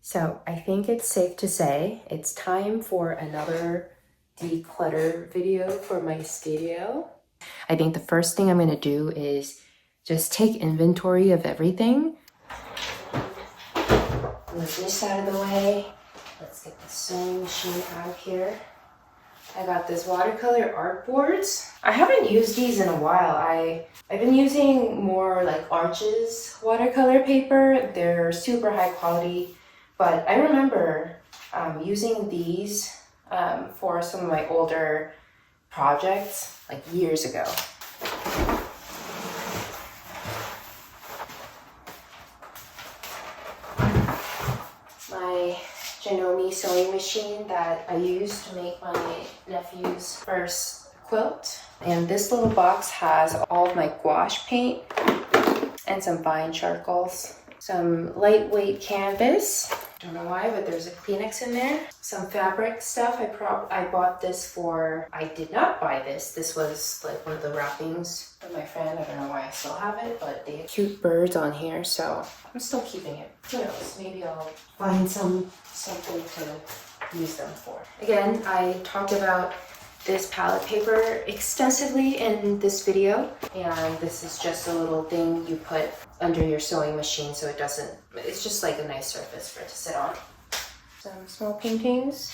So I think it's safe to say it's time for another declutter video for my studio. I think the first thing I'm going to do is just take inventory of everything. Move this out of the way. Let's get the sewing machine out of here. I got this watercolor art boards. I haven't used these in a while. I've been using more like Arches watercolor paper. They're super high quality, but I remember using these for some of my older projects like years ago. My Janome sewing machine that I used to make my nephew's first quilt. And this little box has all of my gouache paint and some fine charcoals. Some lightweight canvas. Don't know why, but there's a Kleenex in there. Some fabric stuff. I bought this for, I did not buy this. This was like one of the wrappings from my friend. I don't know why I still have it, but they have cute birds on here, so I'm still keeping it. Who knows? Maybe I'll find something to use them for. Again, I talked about this palette paper extensively in this video, and this is just a little thing you put under your sewing machine so it doesn't, it's just like a nice surface for it to sit on. Some small paintings.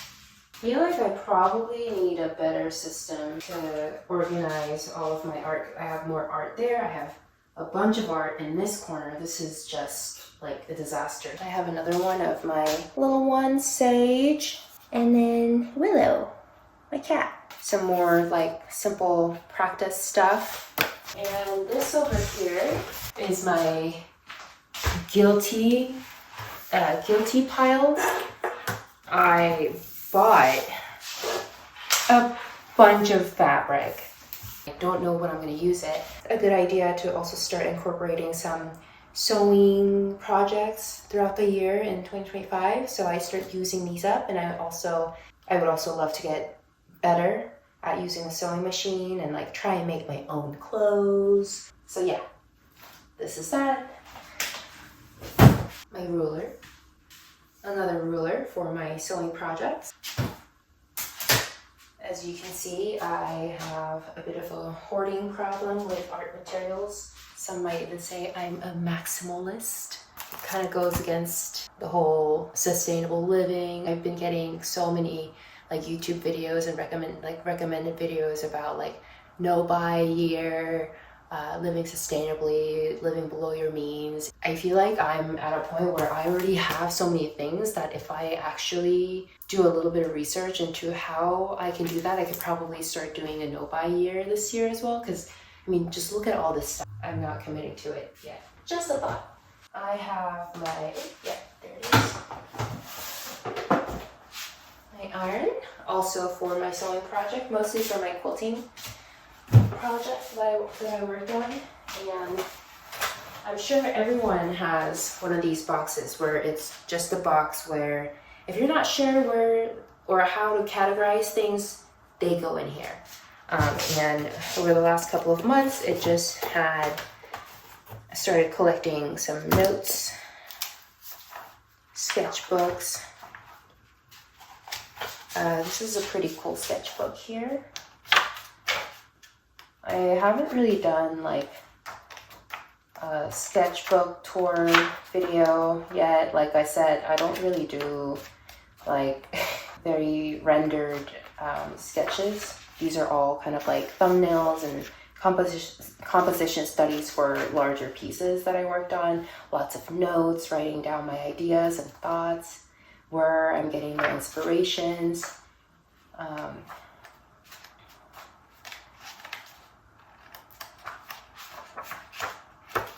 I feel like I probably need a better system to organize all of my art. I have more art there. I have a bunch of art in this corner. This is just like a disaster. I have another one of my little one, Sage, and then Willow, my cat. Some more like simple practice stuff. And this over here is my guilty piles. I bought a bunch of fabric. I don't know when I'm going to use it. A good idea to also start incorporating some sewing projects throughout the year in 2025. So I start using these up, and I would also love to get better at using a sewing machine and like try and make my own clothes. So yeah, this is that. My ruler. Another ruler for my sewing projects. As you can see, I have a bit of a hoarding problem with art materials. Some might even say I'm a maximalist. It kind of goes against the whole sustainable living. I've been getting so many like YouTube videos and recommended videos about like no buy year, living sustainably, living below your means. I feel like I'm at a point where I already have so many things that if I actually do a little bit of research into how I can do that, I could probably start doing a no buy year this year as well. Because I mean, just look at all this stuff. I'm not committing to it yet. Just a thought. I have my, yeah, there it is. My iron, also for my sewing project, mostly for my quilting project that I worked on. And I'm sure everyone has one of these boxes where it's just a box where if you're not sure where or how to categorize things, they go in here. And over the last couple of months, I started collecting some notes, sketchbooks. This is a pretty cool sketchbook here. I haven't really done like a sketchbook tour video yet. Like I said, I don't really do like very rendered sketches. These are all kind of like thumbnails and composition studies for larger pieces that I worked on. Lots of notes, writing down my ideas and thoughts, where I'm getting my inspirations.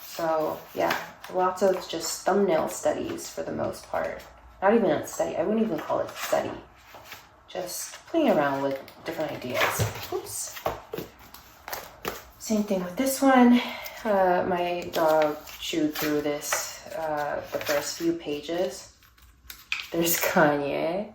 So yeah, lots of just thumbnail studies for the most part. Not even a study, I wouldn't even call it study. Just playing around with different ideas. Oops. Same thing with this one. My dog chewed through this, the first few pages. There's Kanye.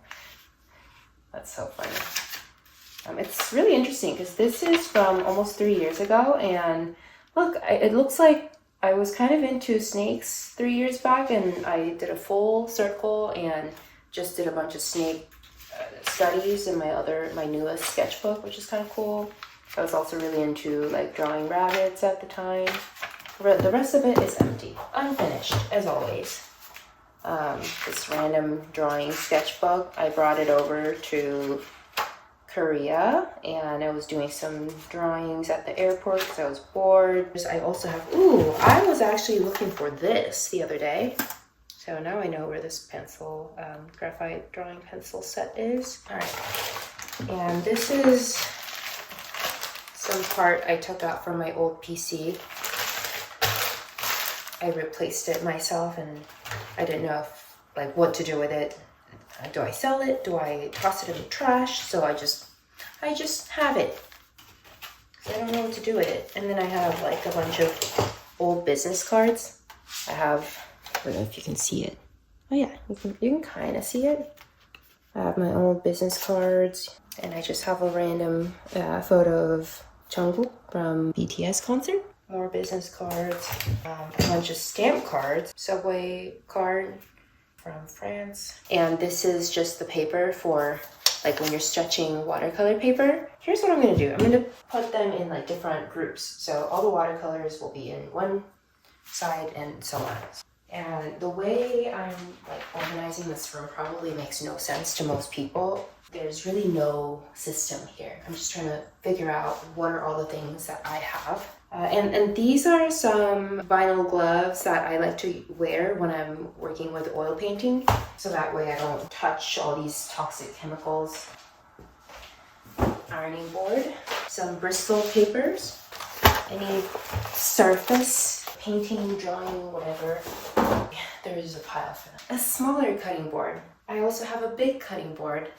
That's so funny. It's really interesting because this is from almost 3 years ago, and look, it looks like I was kind of into snakes 3 years back, and I did a full circle and just did a bunch of snake studies in my newest sketchbook, which is kind of cool. I was also really into like drawing rabbits at the time. The rest of it is empty, unfinished as always. This random drawing sketchbook, I brought it over to Korea and I was doing some drawings at the airport because I was bored. I also have, I was actually looking for this the other day. So now I know where this pencil, graphite drawing pencil set is. All right, and this is some part I took out from my old PC. I replaced it myself and I didn't know what to do with it. Do I sell it? Do I toss it in the trash? So I just have it. I don't know what to do with it. And then I have like a bunch of old business cards. I don't know if you can see it. Oh yeah, you can kind of see it. I have my old business cards, and I just have a random photo of Jungkook from BTS concert. More business cards, a bunch of stamp cards, subway card from France. And this is just the paper for like when you're stretching watercolor paper. Here's what I'm gonna do. I'm gonna put them in like different groups. So all the watercolors will be in one side and so on. And the way I'm like organizing this room probably makes no sense to most people. There's really no system here. I'm just trying to figure out what are all the things that I have. And these are some vinyl gloves that I like to wear when I'm working with oil painting. So that way I don't touch all these toxic chemicals. Ironing board, some Bristol papers, any surface, painting, drawing, whatever. There is a pile for that. A smaller cutting board. I also have a big cutting board.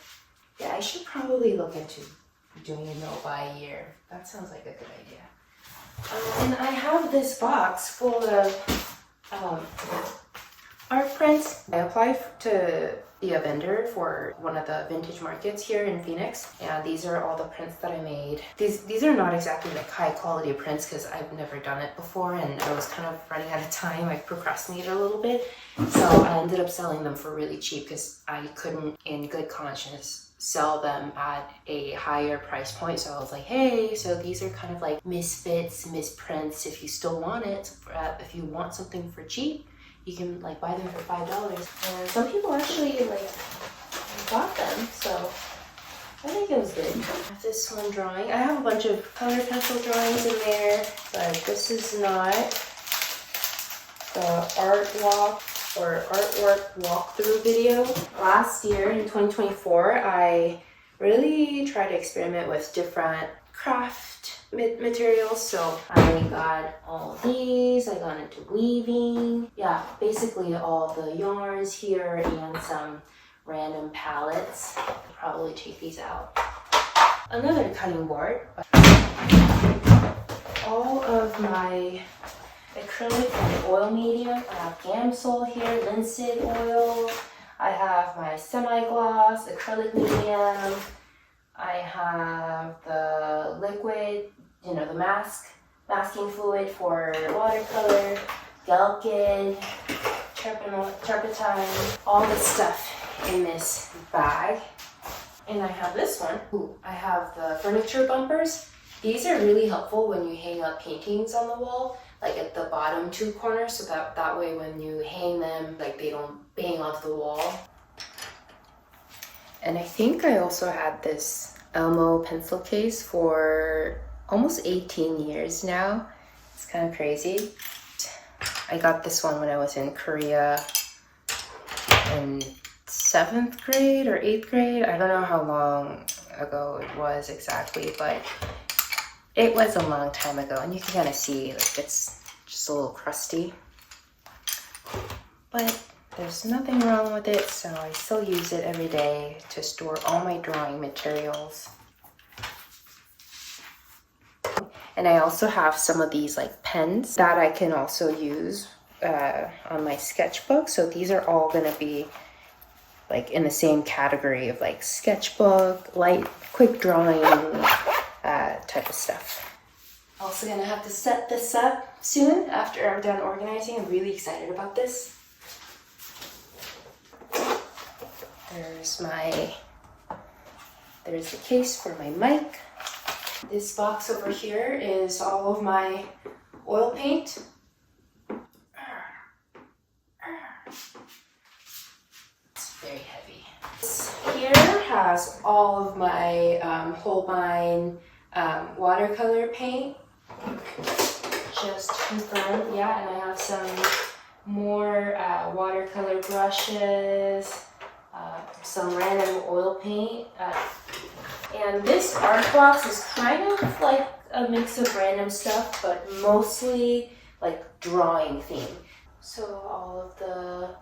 Yeah, I should probably look into doing a no buy year. That sounds like a good idea. And I have this box full of art prints. I applied to be a vendor for one of the vintage markets here in Phoenix. And these are all the prints that I made. These are not exactly like high quality prints because I've never done it before and I was kind of running out of time. I procrastinated a little bit. So I ended up selling them for really cheap because I couldn't in good conscience sell them at a higher price point. So I was like, hey, so these are kind of like misfits, misprints. If you still want it, if you want something for cheap, you can like buy them for $5. And some people actually like bought them, so I think it was good. I have this one drawing. I have a bunch of color pencil drawings in there, but this is not the art walk or artwork walkthrough video. Last year in 2024, I really tried to experiment with different craft materials. So I got all of these, I got into weaving. Yeah, basically all the yarns here and some random palettes. I'll probably take these out. Another cutting board. All of my acrylic and oil medium. I have Gamsol here, linseed oil. I have my semi-gloss, acrylic medium. I have the liquid, the masking fluid for watercolor, Gelkin, turpentine, all this stuff in this bag. And I have this one. I have the furniture bumpers. These are really helpful when you hang up paintings on the wall, like at the bottom two corners, so that way when you hang them, like they don't bang onto the wall. And I think I also had this Elmo pencil case for almost 18 years now. It's kind of crazy. I got this one when I was in Korea in 7th grade or 8th grade. I don't know how long ago it was exactly, but it was a long time ago, and you can kind of see like it's just a little crusty. But there's nothing wrong with it, so I still use it every day to store all my drawing materials. And I also have some of these like pens that I can also use on my sketchbook. So these are all gonna be like in the same category of like sketchbook, light, quick drawing type of stuff. Also gonna have to set this up soon after I'm done organizing. I'm really excited about this. There's the case for my mic. This box over here is all of my oil paint. It's very heavy. This here has all of my Holbein watercolor paint. Just confirmed, yeah, and I have some more watercolor brushes, some random oil paint. And this art box is kind of like a mix of random stuff, but mostly like drawing theme. So all of the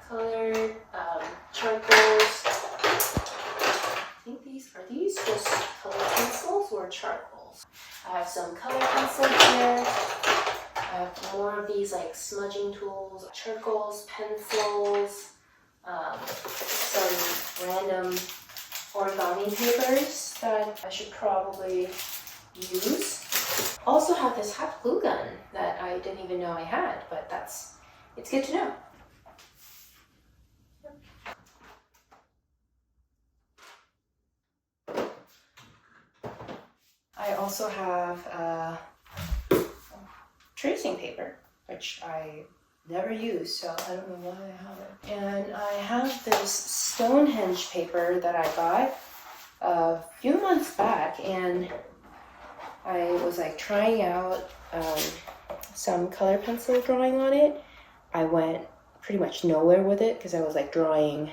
colored charcoals. I think are these just color pencils or charcoals? I have some color pencils here. I have more of these like smudging tools, charcoals, pencils, some random origami papers that I should probably use. Also have this hot glue gun that I didn't even know I had, but it's good to know. I also have tracing paper, which I never use, so I don't know why I have it. And I have this Stonehenge paper that I got a few months back, and I was like trying out some color pencil drawing on it. I went pretty much nowhere with it because I was like drawing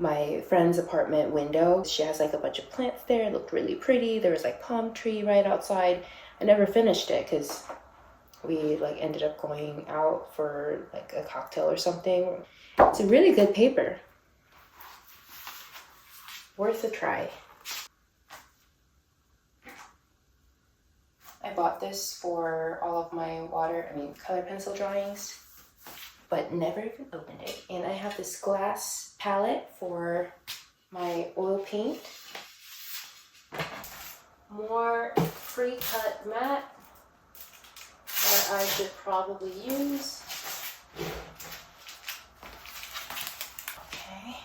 my friend's apartment window. She has like a bunch of plants there. It looked really pretty. There was like palm tree right outside. I never finished it because we like ended up going out for like a cocktail or something. It's a really good paper. Worth a try. I bought this for all of my color pencil drawings, but never even opened it. And I have this glass palette for my oil paint. More pre-cut mat that I should probably use. Okay.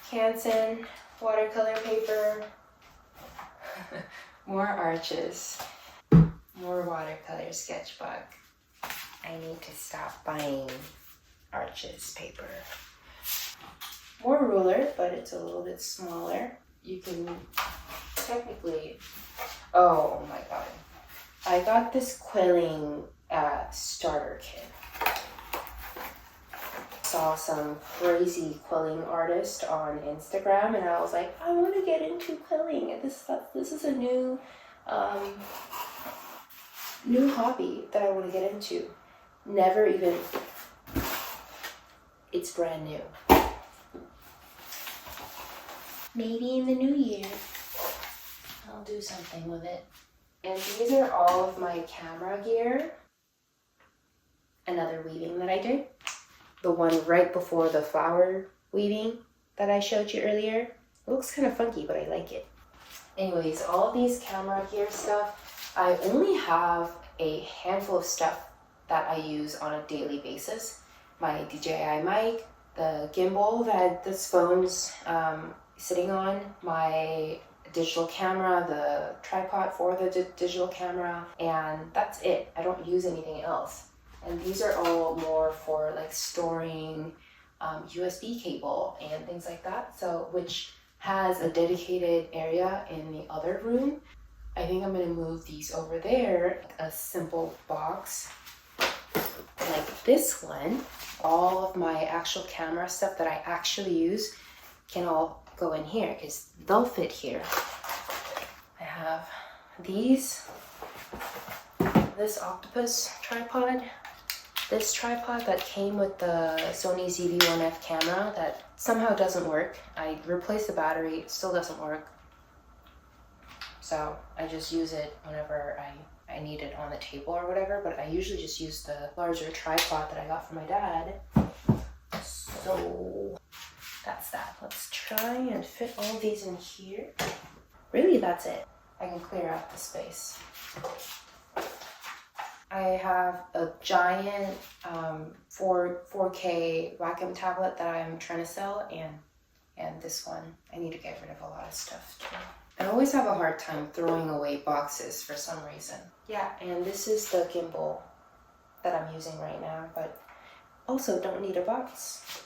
Canson watercolor paper. More arches. More watercolor sketchbook. I need to stop buying arches paper. More ruler, but it's a little bit smaller. You can technically, oh my god. I got this quilling starter kit. Saw some crazy quilling artist on Instagram, and I was like, I want to get into quilling. This is a new hobby that I want to get into. Never even, it's brand new. Maybe in the new year, I'll do something with it. And these are all of my camera gear. Another weaving that I did. The one right before the flower weaving that I showed you earlier. It looks kind of funky, but I like it. Anyways, all of these camera gear stuff, I only have a handful of stuff that I use on a daily basis. My DJI mic, the gimbal that this phone's sitting on, my digital camera, the tripod for the digital camera, and that's it. I don't use anything else. And these are all more for like storing USB cable and things like that, so which has a dedicated area in the other room. I think I'm gonna move these over there, a simple box like this one. All of my actual camera stuff that I actually use can all go in here because they'll fit here. I have these, this octopus tripod, this tripod that came with the Sony ZV-1F camera that somehow doesn't work. I replaced the battery, it still doesn't work. So I just use it whenever I need it on the table or whatever, but I usually just use the larger tripod that I got from my dad. So that's that. Let's try and fit all these in here. really that's it. I can clear out the space. I have a giant 4K Wacom tablet that I'm trying to sell, and this one, I need to get rid of a lot of stuff too. I always have a hard time throwing away boxes for some reason. Yeah, and this is the gimbal that I'm using right now, but also don't need a box.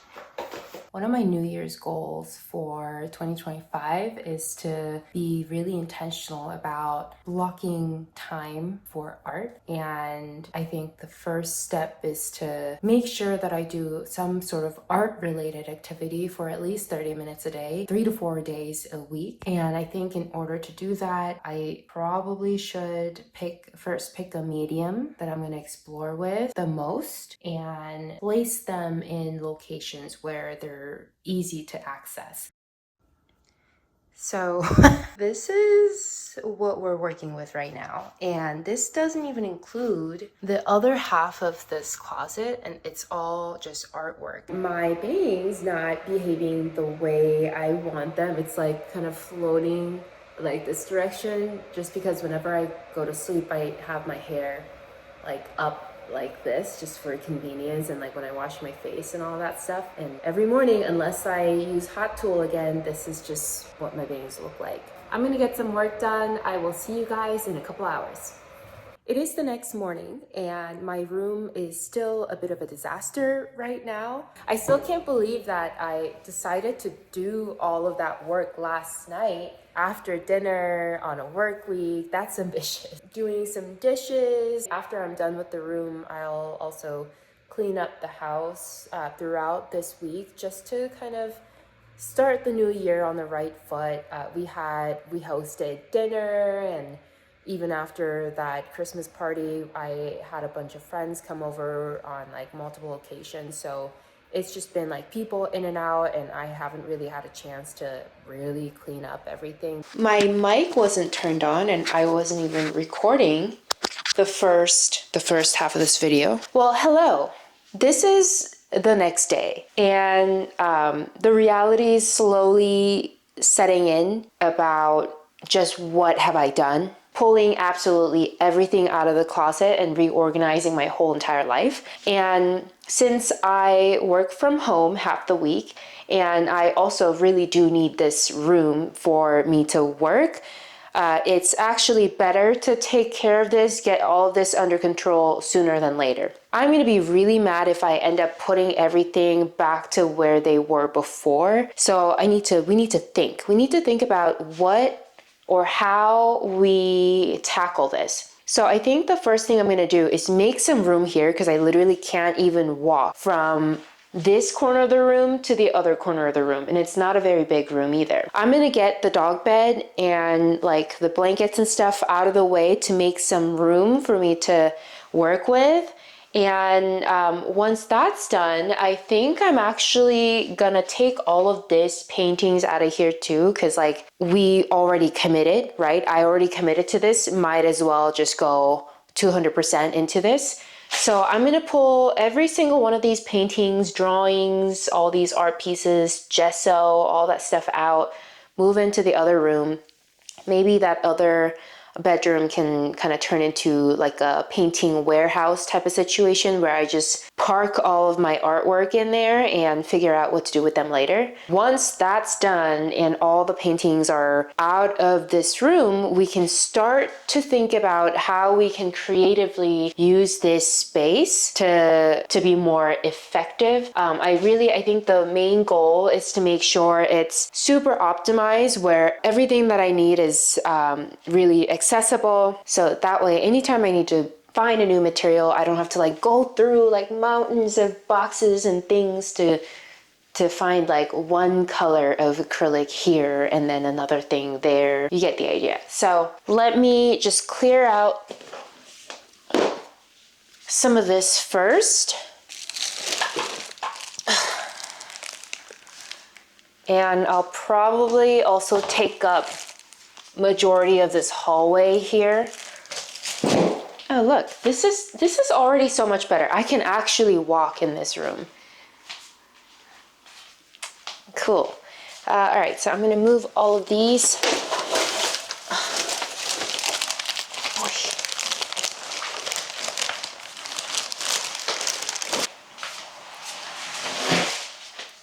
One of my New Year's goals for 2025 is to be really intentional about blocking time for art. And I think the first step is to make sure that I do some sort of art-related activity for at least 30 minutes a day, 3 to 4 days a week. And I think in order to do that, I probably should first pick a medium that I'm going to explore with the most and place them in locations where they're easy to access. So this is what we're working with right now, and this doesn't even include the other half of this closet, and it's all just artwork. My bedding's not behaving the way I want them. It's like kind of floating like this direction, just because whenever I go to sleep I have my hair like up like this just for convenience, and like when I wash my face and all that stuff. And every morning, unless I use hot tool again, this is just what my bangs look like. I'm gonna get some work done. I will see you guys in a couple hours. It is the next morning and my room is still a bit of a disaster right now. I still can't believe that I decided to do all of that work last night after dinner on a work week. That's ambitious. Doing some dishes. After I'm done with the room, I'll also clean up the house throughout this week just to kind of start the new year on the right foot. We hosted dinner, and even after that Christmas party, I had a bunch of friends come over on like multiple occasions. So it's just been like people in and out, and I haven't really had a chance to really clean up everything. My mic wasn't turned on and I wasn't even recording the first half of this video. Well, hello. This is the next day, and the reality is slowly setting in about just what have I done. Pulling absolutely everything out of the closet and reorganizing my whole entire life. And since I work from home half the week, and I also really do need this room for me to work, it's actually better to take care of this, get all of this under control sooner than later. I'm going to be really mad if I end up putting everything back to where they were before. So we need to think. We need to think about what or how we tackle this. So I think the first thing I'm going to do is make some room here, because I literally can't even walk from this corner of the room to the other corner of the room, and it's not a very big room either. I'm gonna get the dog bed and like the blankets and stuff out of the way to make some room for me to work with. And once that's done, I think I'm actually gonna take all of this paintings out of here too, because like we already committed, right? I already committed to this, might as well just go 200% into this. So I'm going to pull every single one of these paintings, drawings, all these art pieces, gesso, all that stuff out, move into the other room. Maybe that other bedroom can kind of turn into like a painting warehouse type of situation where I just park all of my artwork in there and figure out what to do with them later. Once that's done and all the paintings are out of this room, we can start to think about how we can creatively use this space to be more effective. I think the main goal is to make sure it's super optimized, where everything that I need is really accessible. So that way, anytime I need to find a new material, I don't have to like go through like mountains of boxes and things to find like one color of acrylic here and then another thing there. You get the idea. So let me just clear out some of this first. And I'll probably also take up majority of this hallway here. Oh look, this is already so much better. I can actually walk in this room. Cool. All right, so I'm gonna move all of these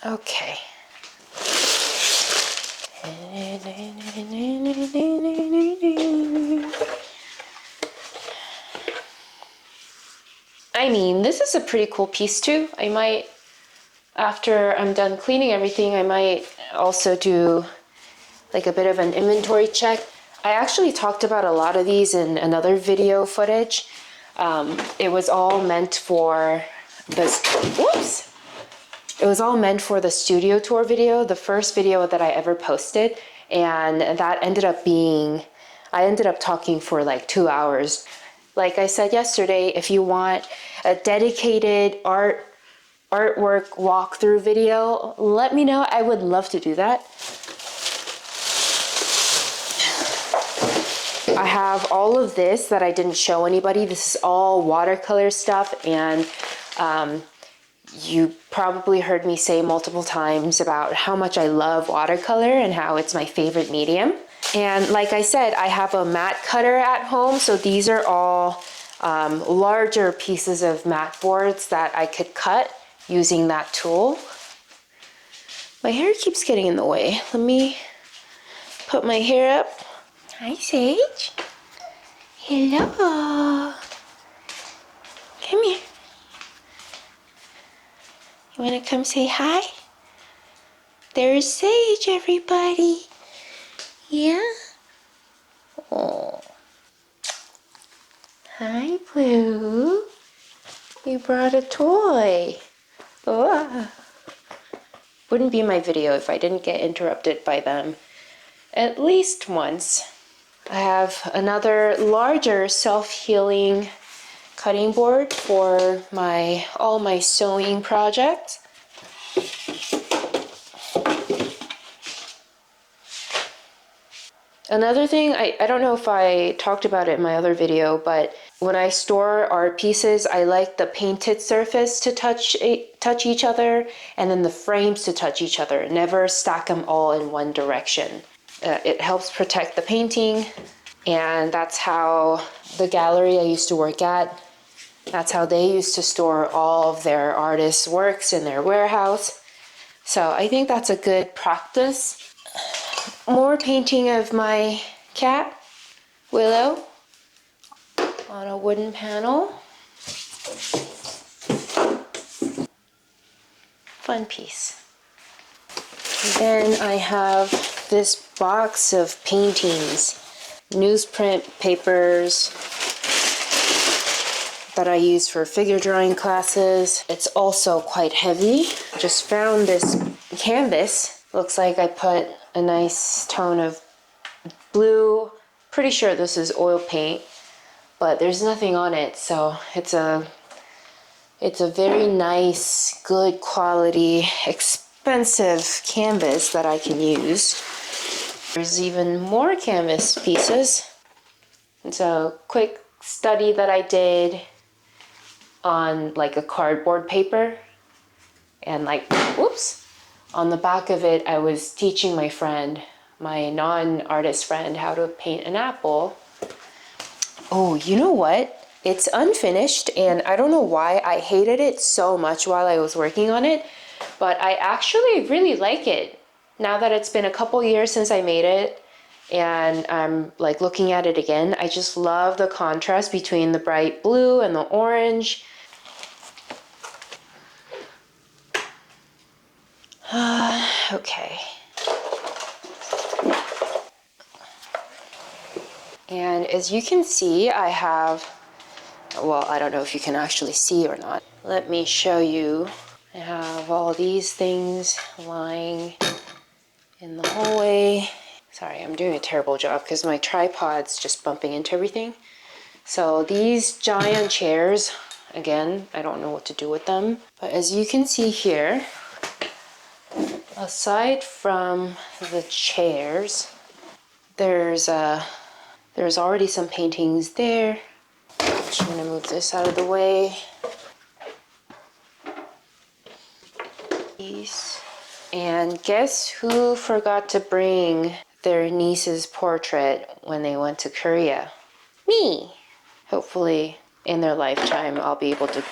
Okay. I mean, this is a pretty cool piece too. I might, after I'm done cleaning everything, I might also do like a bit of an inventory check. I actually talked about a lot of these in another video footage. It was all meant for this, whoops! It was all meant for the studio tour video, the first video that I ever posted. And that ended up being, I ended up talking for like 2 hours. Like I said yesterday, if you want a dedicated artwork walkthrough video, let me know. I would love to do that. I have all of this that I didn't show anybody. This is all watercolor stuff, and you probably heard me say multiple times about how much I love watercolor and how it's my favorite medium. And like I said, I have a mat cutter at home, so these are all larger pieces of mat boards that I could cut using that tool. My hair keeps getting in the way. Let me put my hair up. Hi, Sage. Hello. Come here. You want to come say hi? There's Sage, everybody. Yeah? Oh. Hi, Blue. You brought a toy. Oh. Wouldn't be my video if I didn't get interrupted by them at least once. I have another larger self-healing cutting board for all my sewing projects. Another thing, I don't know if I talked about it in my other video, but when I store art pieces, I like the painted surface to touch each other, and then the frames to touch each other. Never stack them all in one direction. It helps protect the painting, and that's how the gallery I used to work at, that's how they used to store all of their artists' works in their warehouse. So I think that's a good practice. More painting of my cat, Willow, on a wooden panel. Fun piece. And then I have this box of paintings, newsprint papers that I use for figure drawing classes. It's also quite heavy. Just found this canvas. Looks like I put a nice tone of blue. Pretty sure this is oil paint, but there's nothing on it, so it's a very nice, good quality, expensive canvas that I can use. There's even more canvas pieces. It's a quick study that I did on like a cardboard paper, and like, whoops, on the back of it I was teaching my friend, my non-artist friend, how to paint an apple. Oh, you know what? It's unfinished, and I don't know why I hated it so much while I was working on it, but I actually really like it. Now that it's been a couple years since I made it, and I'm like looking at it again, I just love the contrast between the bright blue and the orange. Okay. And as you can see, I have, well, I don't know if you can actually see or not. Let me show you. I have all these things lying in the hallway. Sorry, I'm doing a terrible job because my tripod's just bumping into everything. So these giant chairs, again, I don't know what to do with them. But as you can see here, aside from the chairs, there's already some paintings there. Just want to move this out of the way. And guess who forgot to bring their niece's portrait when they went to Korea? Me! Hopefully in their lifetime I'll be able to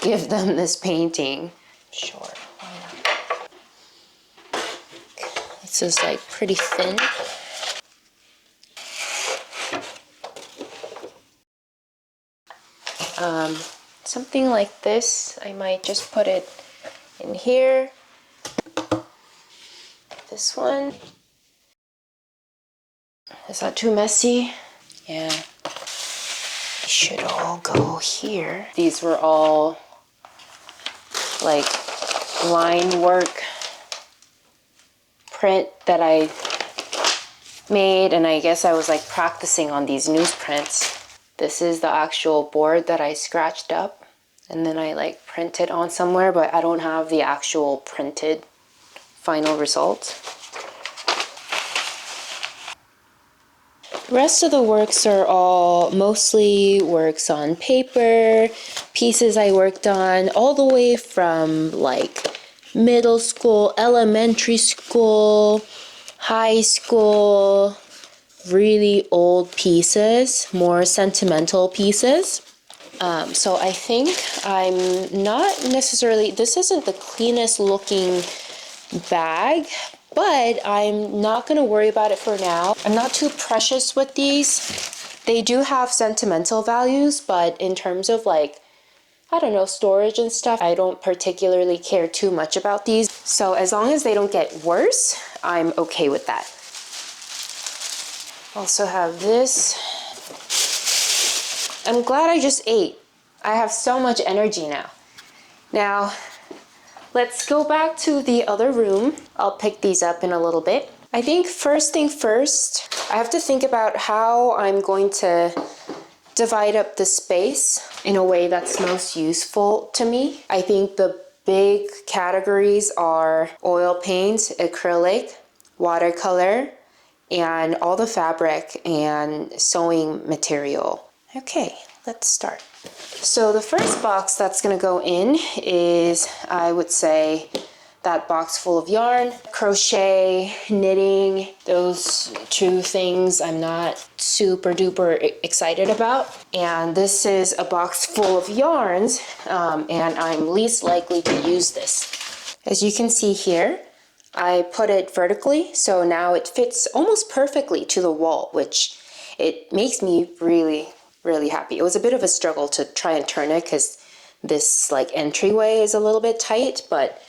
give them this painting. Sure, why not? This is like pretty thin. Something like this, I might just put it in here. This one. Is that too messy? Yeah. They should all go here. These were all like line work print that I made, and I guess I was like practicing on these newsprints. This is the actual board that I scratched up and then I like printed on somewhere, but I don't have the actual printed final result. The rest of the works are all mostly works on paper, pieces I worked on all the way from like middle school, elementary school, high school, really old pieces, more sentimental pieces. So I think I'm not necessarily, this isn't the cleanest looking bag, but I'm not going to worry about it for now. I'm not too precious with these. They do have sentimental values, but in terms of like, I don't know, storage and stuff, I don't particularly care too much about these. So as long as they don't get worse, I'm okay with that. Also have this. I'm glad I just ate. I have so much energy now. Now, let's go back to the other room. I'll pick these up in a little bit. I think first thing first, I have to think about how I'm going to divide up the space in a way that's most useful to me. I think the big categories are oil paint, acrylic, watercolor, and all the fabric and sewing material. Okay, let's start. So the first box that's going to go in is, I would say, that box full of yarn. Crochet, knitting, those two things I'm not super duper excited about. And this is a box full of yarns, and I'm least likely to use this. As you can see here, I put it vertically, so now it fits almost perfectly to the wall, which it makes me really happy. It was a bit of a struggle to try and turn it because this like entryway is a little bit tight, but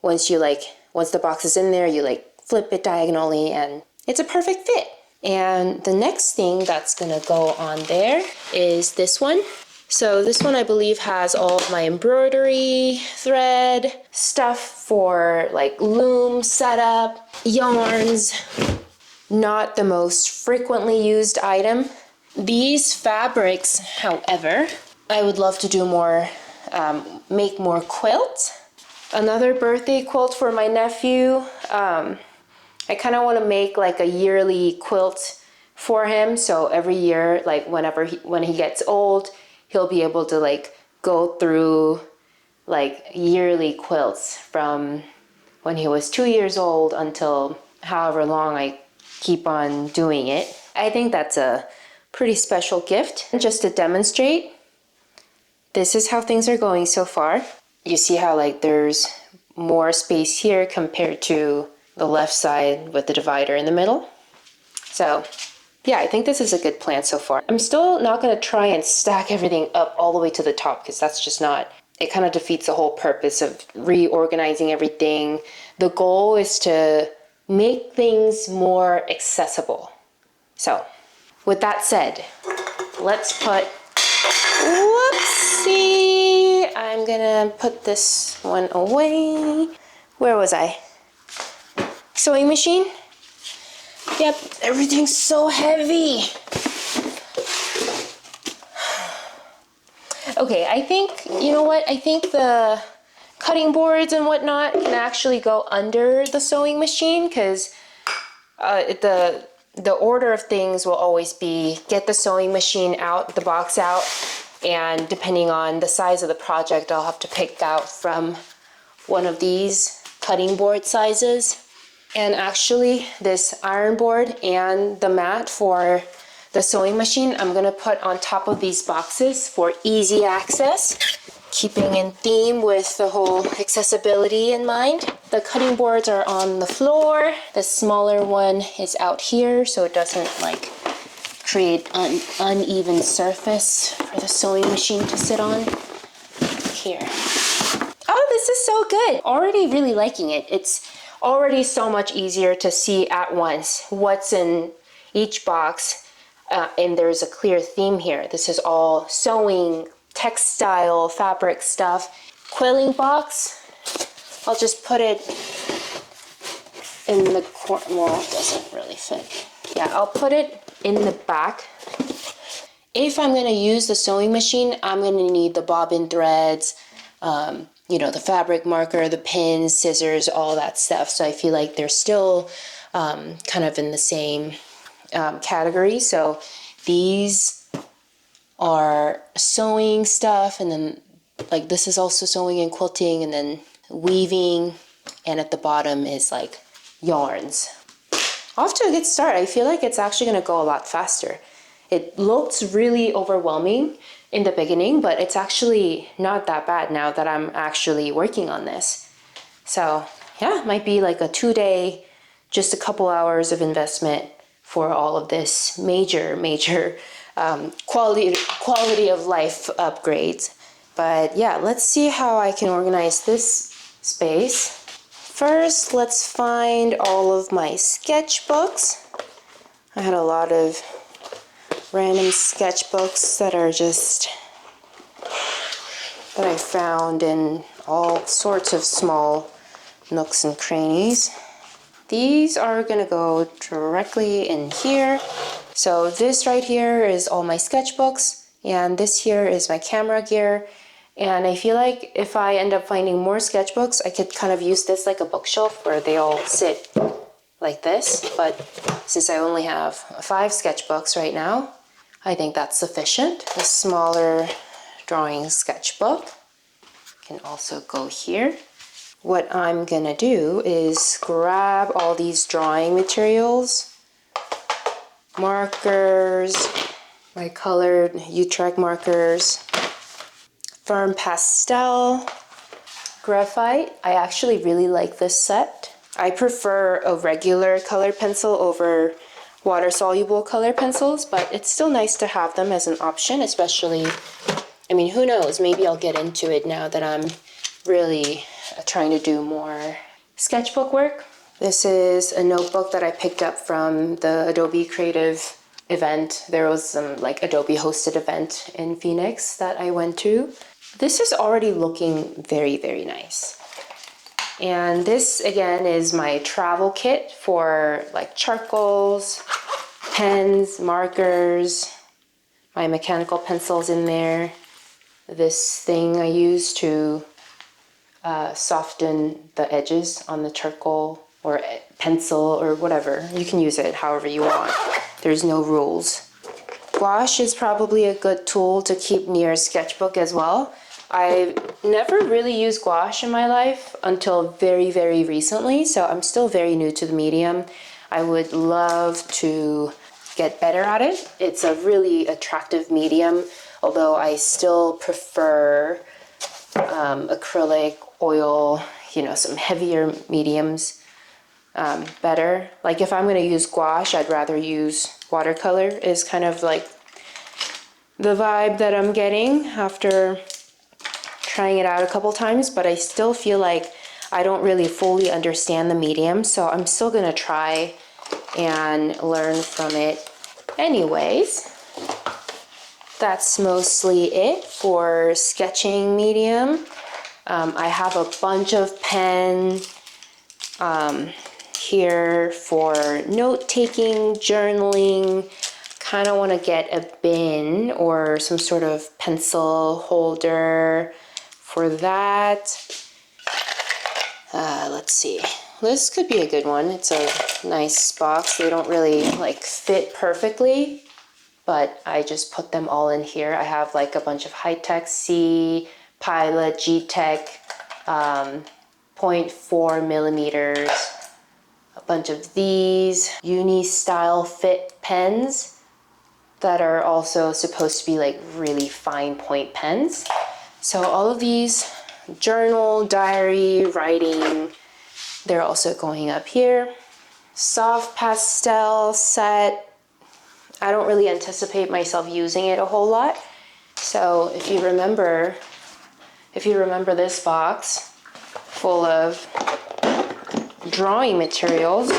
once the box is in there, you like flip it diagonally and it's a perfect fit. And the next thing that's gonna go on there is this one. So this one I believe has all of my embroidery thread, stuff for like loom setup, yarns, not the most frequently used item. These fabrics, however, I would love to do more, make more quilts. Another birthday quilt for my nephew. I kind of want to make like a yearly quilt for him, so every year, like when he gets old, he'll be able to like go through like yearly quilts from when he was 2 years old until however long I keep on doing it. I think that's a pretty special gift. Just to demonstrate, this is how things are going so far. You see how like there's more space here compared to the left side with the divider in the middle. So yeah, I think this is a good plan so far. I'm still not going to try and stack everything up all the way to the top because that's just not, it kind of defeats the whole purpose of reorganizing everything. The goal is to make things more accessible. So with that said, let's put, whoopsie, I'm gonna put this one away. Where was I? Sewing machine? Yep, everything's so heavy. Okay, I think, you know what? I think the cutting boards and whatnot can actually go under the sewing machine because the order of things will always be get the sewing machine out, the box out, and depending on the size of the project, I'll have to pick out from one of these cutting board sizes. And actually, this iron board and the mat for the sewing machine, I'm gonna put on top of these boxes for easy access. keeping in theme with the whole accessibility in mind. The cutting boards are on the floor. The smaller one is out here, so it doesn't like create an uneven surface for the sewing machine to sit on. Here. Oh, this is so good. Already really liking it. It's already so much easier to see at once what's in each box. And there's a clear theme here. This is all sewing, textile, fabric stuff. Quilling box, I'll just put it in the corner. Well, it doesn't really fit. Yeah, I'll put it in the back. If I'm going to use the sewing machine, I'm going to need the bobbin threads, you know, the fabric marker, the pins, scissors, all that stuff. So I feel like they're still kind of in the same category. So these are sewing stuff, and then like this is also sewing and quilting, and then weaving, and at the bottom is like yarns. Off to a good start. I feel like it's actually going to go a lot faster. It looks really overwhelming in the beginning, but it's actually not that bad now that I'm actually working on this. So yeah, it might be like a 2-day, just a couple hours of investment for all of this major quality of life upgrades. But yeah, let's see how I can organize this space. First, let's find all of my sketchbooks. I had a lot of random sketchbooks that I found in all sorts of small nooks and crannies. These are gonna go directly in here. So this right here is all my sketchbooks, and this here is my camera gear. And I feel like if I end up finding more sketchbooks, I could kind of use this like a bookshelf where they all sit like this. But since I only have 5 sketchbooks right now, I think that's sufficient. A smaller drawing sketchbook can also go here. What I'm gonna do is grab all these drawing materials, markers, my colored Utrecht markers, firm pastel, graphite. I actually really like this set. I prefer a regular colored pencil over water-soluble colored pencils, but it's still nice to have them as an option, especially, I mean, who knows, maybe I'll get into it now that I'm really trying to do more sketchbook work. This is a notebook that I picked up from the Adobe Creative event. There was some like Adobe hosted event in Phoenix that I went to. This is already looking very, very nice. And this again is my travel kit for like charcoals, pens, markers, my mechanical pencils in there. This thing I use to soften the edges on the charcoal or pencil or whatever. You can use it however you want. There's no rules. Gouache is probably a good tool to keep near a sketchbook as well. I've never really used gouache in my life until very, very recently, so I'm still very new to the medium. I would love to get better at it. It's a really attractive medium, although I still prefer acrylic, oil, you know, some heavier mediums better. Like if I'm going to use gouache, I'd rather use watercolor is kind of like the vibe that I'm getting after trying it out a couple times, but I still feel like I don't really fully understand the medium, so I'm still going to try and learn from it anyways. That's mostly it for sketching medium. I have a bunch of pen here for note-taking, journaling. Kind of want to get a bin or some sort of pencil holder for that. Let's see. This could be a good one. It's a nice box. They don't really like fit perfectly, but I just put them all in here. I have like a bunch of high-tech C, Pilot, G-Tech, 0.4 millimeters, a bunch of these uni-style fit pens that are also supposed to be like really fine point pens. So all of these, journal, diary, writing, they're also going up here. Soft pastel set. I don't really anticipate myself using it a whole lot. So if you remember this box full of drawing materials,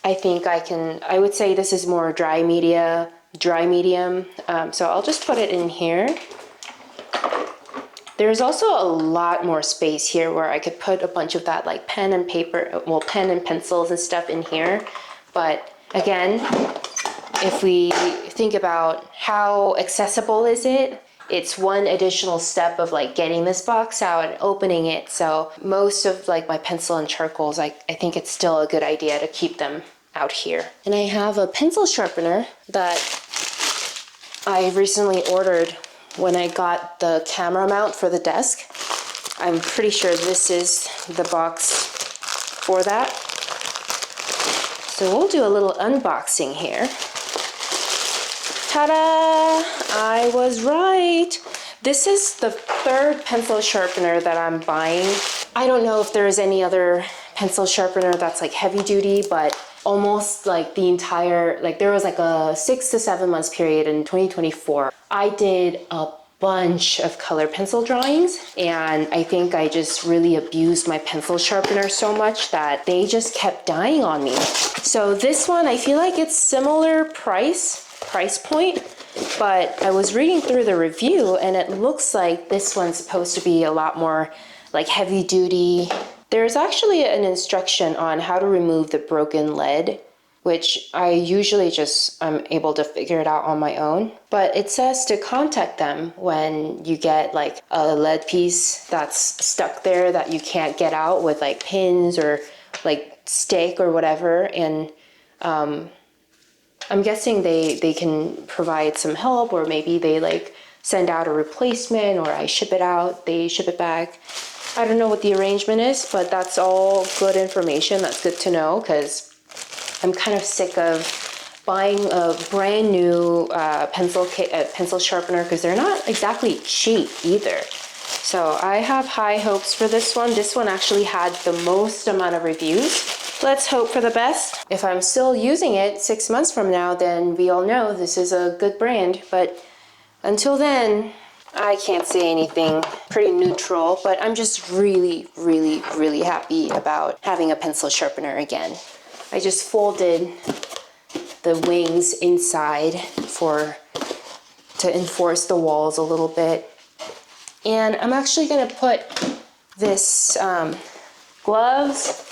I would say this is more dry medium. So I'll just put it in here. There's also a lot more space here where I could put a bunch of that like pen and paper, well, pen and pencils and stuff in here. But again, if we think about how accessible is it, it's one additional step of like getting this box out and opening it. So most of like my pencil and charcoals, I think it's still a good idea to keep them out here. And I have a pencil sharpener that I recently ordered when I got the camera mount for the desk. I'm pretty sure this is the box for that. So we'll do a little unboxing here. Ta-da! I was right. This is the third pencil sharpener that I'm buying. I don't know if there is any other pencil sharpener that's like heavy duty, but almost like the entire, like there was like a 6 to 7 months period in 2024. I did a bunch of color pencil drawings, and I think I just really abused my pencil sharpener so much that they just kept dying on me. So this one, I feel like it's similar price point, but I was reading through the review and it looks like this one's supposed to be a lot more like heavy duty. There's actually an instruction on how to remove the broken lead, which I usually I'm able to figure it out on my own. But it says to contact them when you get like a lead piece that's stuck there that you can't get out with like pins or like stick or whatever. And I'm guessing they can provide some help, or maybe they like send out a replacement, or I ship it out, they ship it back. I don't know what the arrangement is, but that's all good information. That's good to know, because I'm kind of sick of buying a brand new pencil sharpener, because they're not exactly cheap either. So I have high hopes for this one. This one actually had the most amount of reviews. Let's hope for the best. If I'm still using it 6 months from now, then we all know this is a good brand. But until then, I can't say anything. Pretty neutral, but I'm just really, really, really happy about having a pencil sharpener again. I just folded the wings inside to enforce the walls a little bit. And I'm actually gonna put this gloves,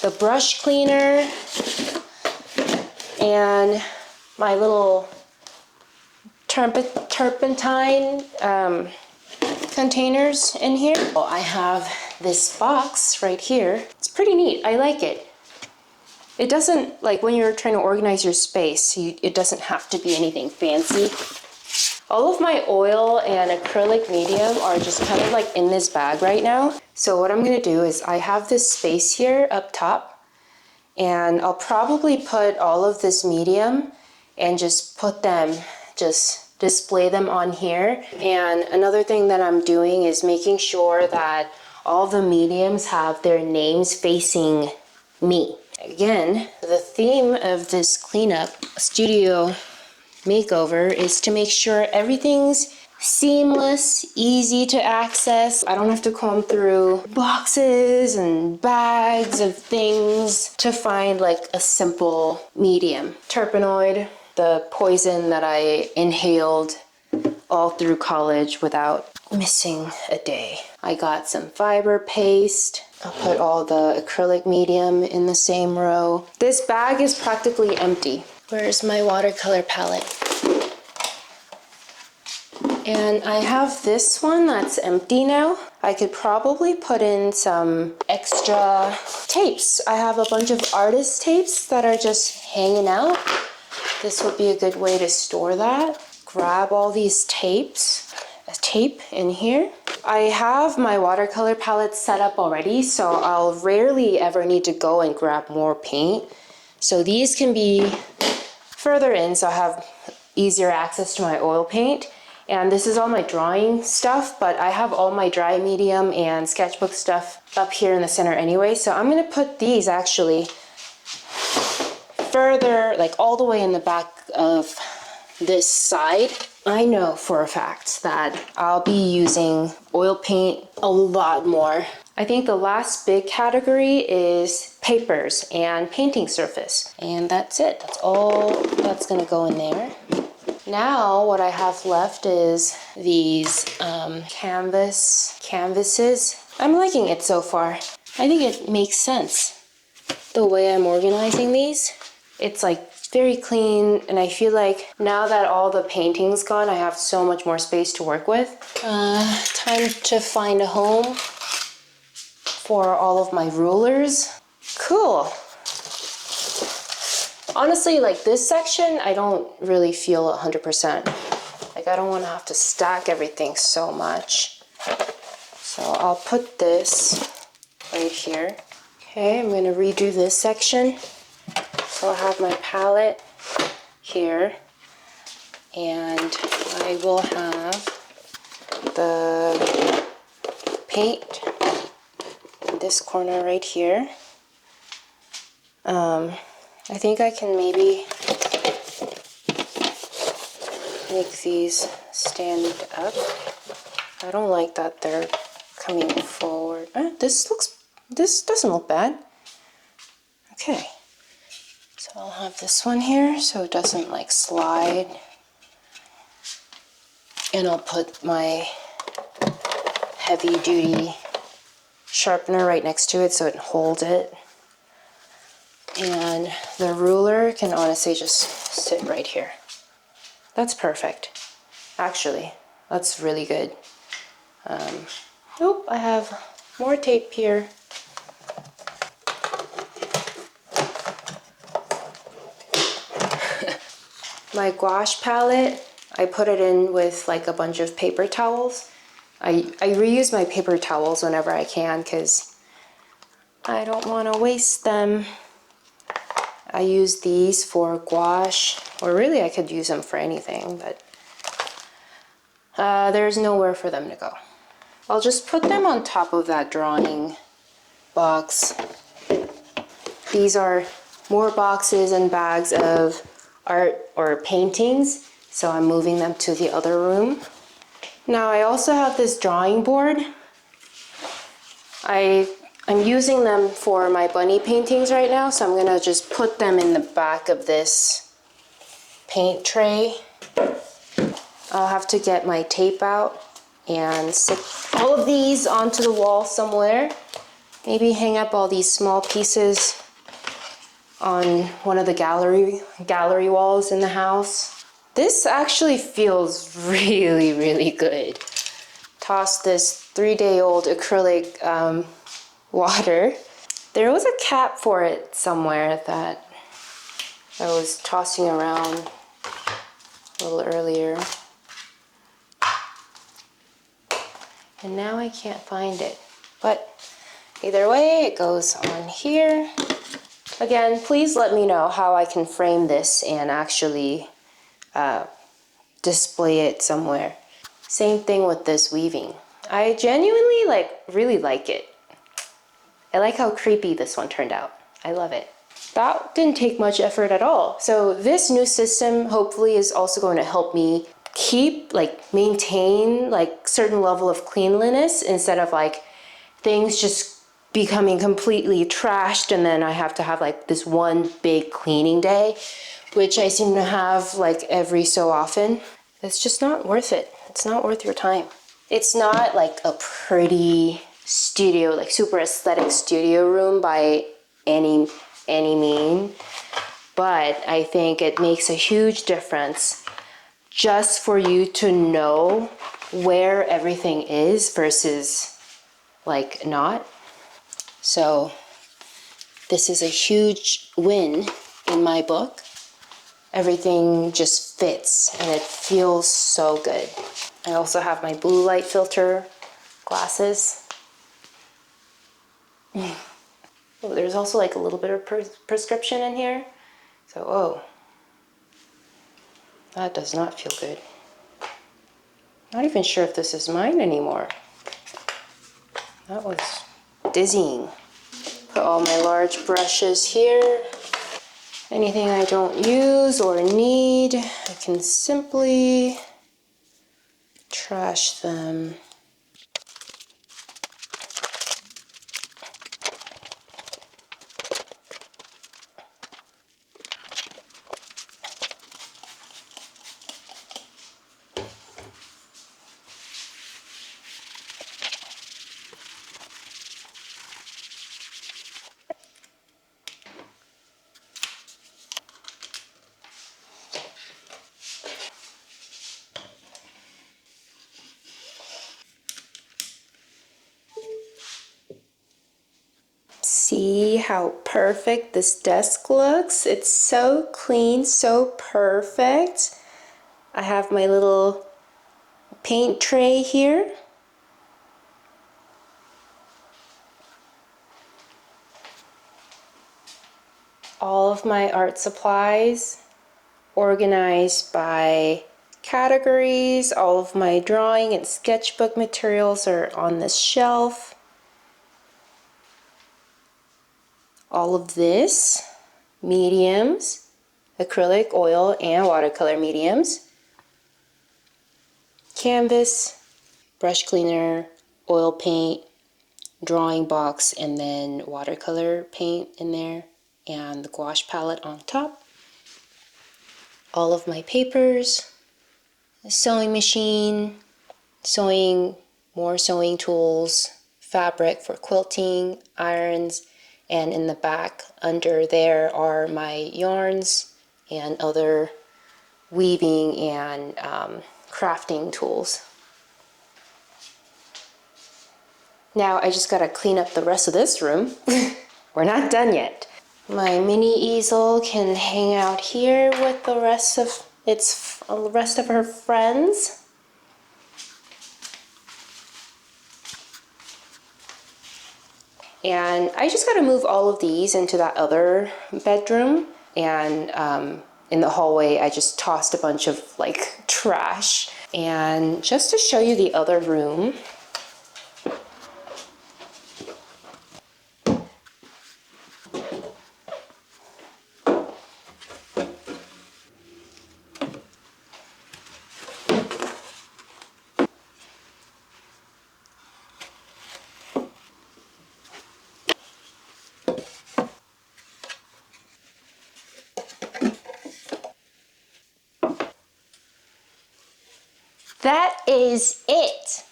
the brush cleaner, and my little turpentine containers in here. Well, I have this box right here. It's pretty neat. I like it. It doesn't, like when you're trying to organize your space, it doesn't have to be anything fancy. All of my oil and acrylic medium are just kind of like in this bag right now. So what I'm gonna do is I have this space here up top, and I'll probably put all of this medium and just display them on here. And another thing that I'm doing is making sure that all the mediums have their names facing me. Again, the theme of this cleanup studio makeover is to make sure everything's seamless, easy to access. I don't have to comb through boxes and bags of things to find like a simple medium. Terpenoid, the poison that I inhaled all through college without missing a day. I got some fiber paste. I'll put all the acrylic medium in the same row. This bag is practically empty. Where's my watercolor palette? And I have this one that's empty now. I could probably put in some extra tapes. I have a bunch of artist tapes that are just hanging out. This would be a good way to store that. Grab all these tapes, a tape in here. I have my watercolor palette set up already, so I'll rarely ever need to go and grab more paint. So these can be further in, so I have easier access to my oil paint. And this is all my drawing stuff, but I have all my dry medium and sketchbook stuff up here in the center anyway. So I'm gonna put these actually further, like all the way in the back of this side. I know for a fact that I'll be using oil paint a lot more. I think the last big category is papers and painting surface. And that's it. That's all that's gonna go in there. Now what I have left is these canvases. I'm liking it so far. I think it makes sense the way I'm organizing these. It's like very clean, and I feel like now that all the painting's gone, I have so much more space to work with. Time to find a home for all of my rulers. Cool. Honestly, like this section, I don't really feel 100%. Like I don't want to have to stack everything so much. So I'll put this right here. Okay, I'm going to redo this section. So I have my palette here, and I will have the paint in this corner right here. I think I can maybe make these stand up. I don't like that they're coming forward. This doesn't look bad. Okay. So I'll have this one here so it doesn't like slide. And I'll put my heavy duty sharpener right next to it so it holds it. And the ruler can honestly just sit right here. That's perfect. Actually, that's really good. Oh, I have more tape here. My gouache palette, I put it in with like a bunch of paper towels. I reuse my paper towels whenever I can because I don't want to waste them. I use these for gouache, or really I could use them for anything, but there's nowhere for them to go. I'll just put them on top of that drawing box. These are more boxes and bags of art or paintings, so I'm moving them to the other room. Now I also have this drawing board. I'm using them for my bunny paintings right now, so I'm gonna just put them in the back of this paint tray. I'll have to get my tape out and stick all of these onto the wall somewhere. Maybe hang up all these small pieces on one of the gallery walls in the house. This actually feels really, really good. Toss this 3-day-old acrylic water. There was a cap for it somewhere that I was tossing around a little earlier. And now I can't find it. But either way, it goes on here. Again, please let me know how I can frame this and actually display it somewhere. Same thing with this weaving. I genuinely really like it. I like how creepy this one turned out. I love it. That didn't take much effort at all. So this new system hopefully is also going to help me maintain certain level of cleanliness instead of things just becoming completely trashed and then I have to have this one big cleaning day, which I seem to have every so often. It's just not worth it. It's not worth your time. It's not a pretty studio, super aesthetic studio room by any mean, but I think it makes a huge difference just for you to know where everything is versus not. So this is a huge win in my book. Everything just fits and it feels so good. I also have my blue light filter glasses. Oh, there's also a little bit of prescription in here. So, that does not feel good. Not even sure if this is mine anymore. That was dizzying. Put all my large brushes here. Anything I don't use or need, I can simply trash them. See how perfect this desk looks? It's so clean, so perfect. I have my little paint tray here. All of my art supplies organized by categories. All of my drawing and sketchbook materials are on this shelf. All of this, mediums, acrylic, oil, and watercolor mediums, canvas, brush cleaner, oil paint, drawing box, and then watercolor paint in there, and the gouache palette on top. All of my papers, a sewing machine, more sewing tools, fabric for quilting, irons, and in the back under there are my yarns and other weaving and crafting tools. Now I just gotta clean up the rest of this room. We're not done yet. My mini easel can hang out here with the rest of her friends. And I just gotta move all of these into that other bedroom. And in the hallway, I just tossed a bunch of like trash. And just to show you the other room, that is it.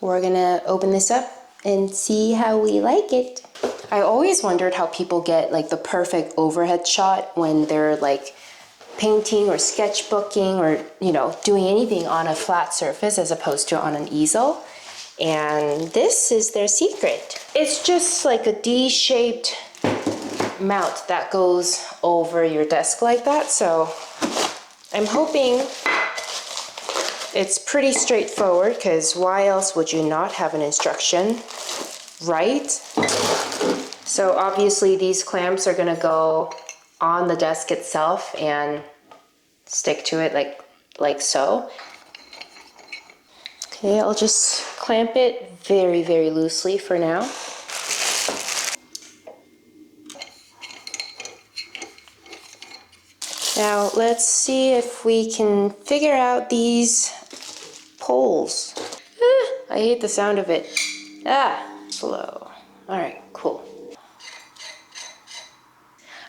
We're gonna open this up and see how we like it. I always wondered how people get like the perfect overhead shot when they're like painting or sketchbooking or, you know, doing anything on a flat surface as opposed to on an easel. And this is their secret. It's just like a D-shaped mount that goes over your desk like that. So I'm hoping it's pretty straightforward, because why else would you not have an instruction, right? So obviously these clamps are gonna go on the desk itself and stick to it like so. Okay, I'll just clamp it very, very loosely for now. Now let's see if we can figure out these poles. I hate the sound of it. Slow. All right, cool.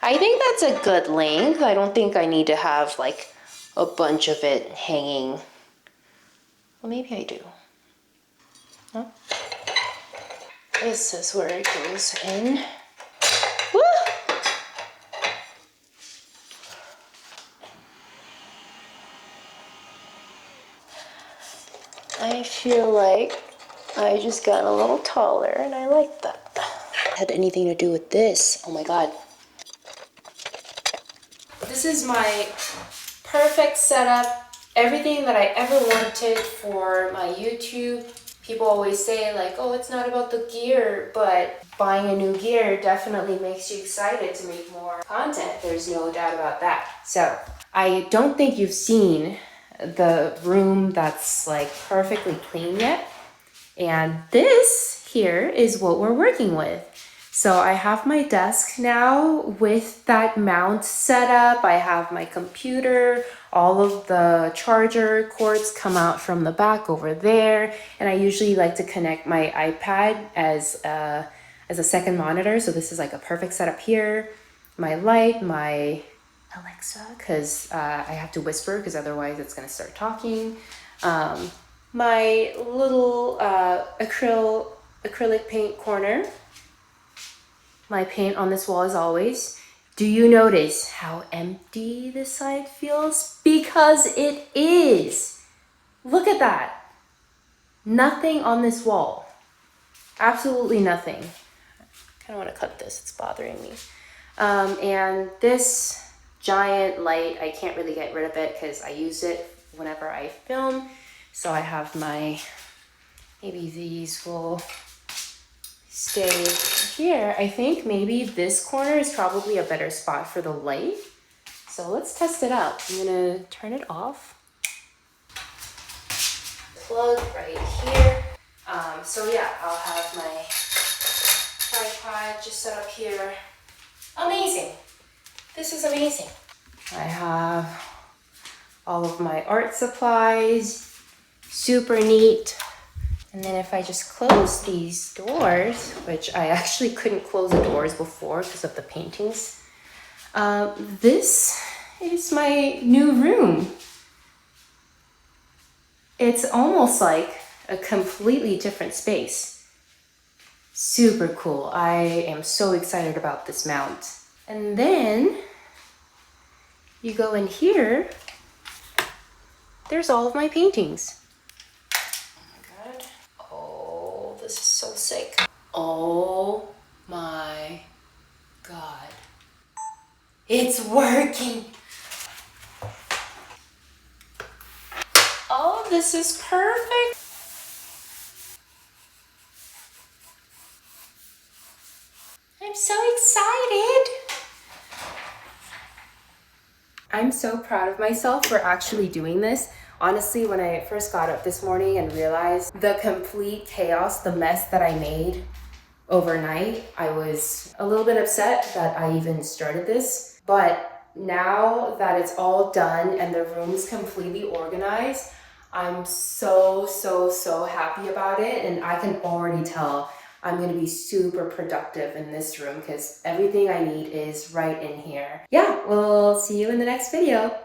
I think that's a good length. I don't think I need to have like a bunch of it hanging. Well, maybe I do. Huh? This is where it goes in. Woo! I feel like I just got a little taller and I like that. Had anything to do with this? Oh my god. This is my perfect setup. Everything that I ever wanted for my YouTube. People always say like, oh, it's not about the gear, but buying a new gear definitely makes you excited to make more content. There's no doubt about that. So I don't think you've seen the room that's like perfectly clean yet. And this here is what we're working with. So I have my desk now with that mount set up. I have my computer, all of the charger cords come out from the back over there. And I usually like to connect my iPad as a second monitor. So this is like a perfect setup here. My light, my Alexa, because I have to whisper because otherwise it's gonna start talking. My little acrylic paint corner. My paint on this wall as always. Do you notice how empty this side feels? Because it is. Look at that. Nothing on this wall. Absolutely nothing. I kind of want to cut this, it's bothering me. And this giant light, I can't really get rid of it because I use it whenever I film. So I have my, maybe these will stay here. I think maybe this corner is probably a better spot for the light. So let's test it out. I'm gonna turn it off. Plug right here. So yeah, I'll have my tripod just set up here. Amazing. This is amazing. I have all of my art supplies. Super neat. And then if I just close these doors, which I actually couldn't close the doors before because of the paintings, this is my new room. It's almost like a completely different space. Super cool. I am so excited about this mount. And then you go in here, there's all of my paintings. This is so sick. Oh my God. It's working. Oh, this is perfect. I'm so excited. I'm so proud of myself for actually doing this. Honestly, when I first got up this morning and realized the complete chaos, the mess that I made overnight, I was a little bit upset that I even started this. But now that it's all done and the room's completely organized, I'm so happy about it. And I can already tell I'm gonna be super productive in this room because everything I need is right in here. Yeah, we'll see you in the next video.